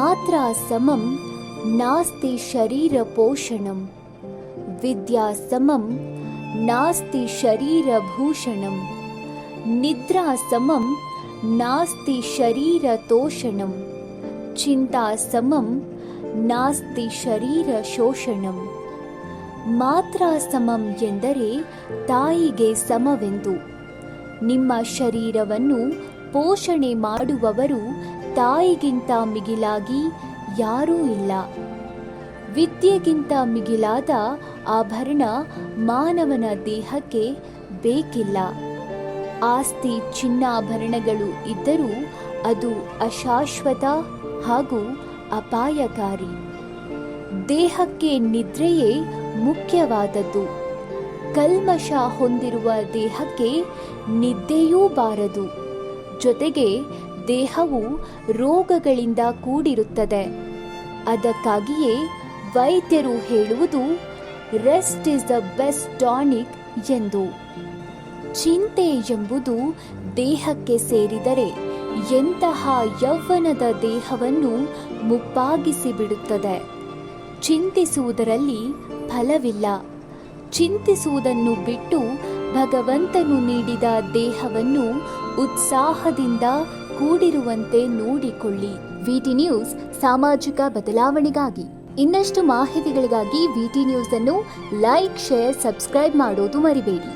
ಮಾತ್ರಾ ಸಮಂ ನಾಸ್ತಿ ಶರೀರ ಪೋಷಣಂ, ವಿದ್ಯಾ ಸಮಂ ನಾಸ್ತಿ ಶರೀರ ಭೂಷಣಂ, ನಿದ್ರಾ ಸಮಂ ನಾಸ್ತಿ ಶರೀರ ತೋಷಣಂ, ಚಿಂತಾ ಸಮಂ ನಾಸ್ತಿ ಶರೀರ ಶೋಷಣಂ. ಮಾತ್ರಾ ಸಮಂ ಎಂದರೆ ತಾಯಿಗೆ ಸಮವೆಂದು. ನಿಮ್ಮ ಶರೀರವನ್ನು ಪೋಷಣೆ ಮಾಡುವವರು ತಾಯಿಗಿಂತ ಮಿಗಿಲಾಗಿ ಯಾರೂ ಇಲ್ಲ. ವಿದ್ಯೆಗಿಂತ ಮಿಗಿಲಾದ ಆಭರಣ ಮಾನವನ ದೇಹಕ್ಕೆ ಬೇಕಿಲ್ಲ. ಆಸ್ತಿ ಚಿನ್ನಾಭರಣಗಳು ಇದ್ದರೂ ಅದು ಅಶಾಶ್ವತ ಹಾಗೂ ಅಪಾಯಕಾರಿ. ದೇಹಕ್ಕೆ ನಿದ್ರೆಯೇ ಮುಖ್ಯವಾದದ್ದು. ಕಲ್ಮಶ ಹೊಂದಿರುವ ದೇಹಕ್ಕೆ ನಿದ್ದೆಯೂ ಬಾರದು. ಜೊತೆಗೆ ದೇಹವು ರೋಗಗಳಿಂದ ಕೂಡಿರುತ್ತದೆ. ಅದಕ್ಕಾಗಿಯೇ ವೈದ್ಯರು ಹೇಳುವುದು rest is the best tonic ಎಂದು. ಚಿಂತೆ ಎಂಬುದು ದೇಹಕ್ಕೆ ಸೇರಿದರೆ ಎಂತಹ ಯೌವನದ ದೇಹವನ್ನು ಮುಪ್ಪಾಗಿಸಿ ಬಿಡುತ್ತದೆ. ಚಿಂತಿಸುವುದರಲ್ಲಿ ಫಲವಿಲ್ಲ. ಚಿಂತಿಸುವುದನ್ನು ಬಿಟ್ಟು ಭಗವಂತನು ನೀಡಿದ ದೇಹವನ್ನು ಉತ್ಸಾಹದಿಂದ ಕೂಡಿರುವಂತೆ ನೋಡಿಕೊಳ್ಳಿ. ವಿಟಿ ನ್ಯೂಸ್ ಸಾಮಾಜಿಕ ಬದಲಾವಣೆಗಾಗಿ. ಇನ್ನಷ್ಟು ಮಾಹಿತಿಗಳಿಗಾಗಿ ವಿಟಿ ನ್ಯೂಸ್ ಅನ್ನು ಲೈಕ್, ಶೇರ್, ಸಬ್ಸ್ಕ್ರೈಬ್ ಮಾಡೋದು ಮರಿಬೇಡಿ.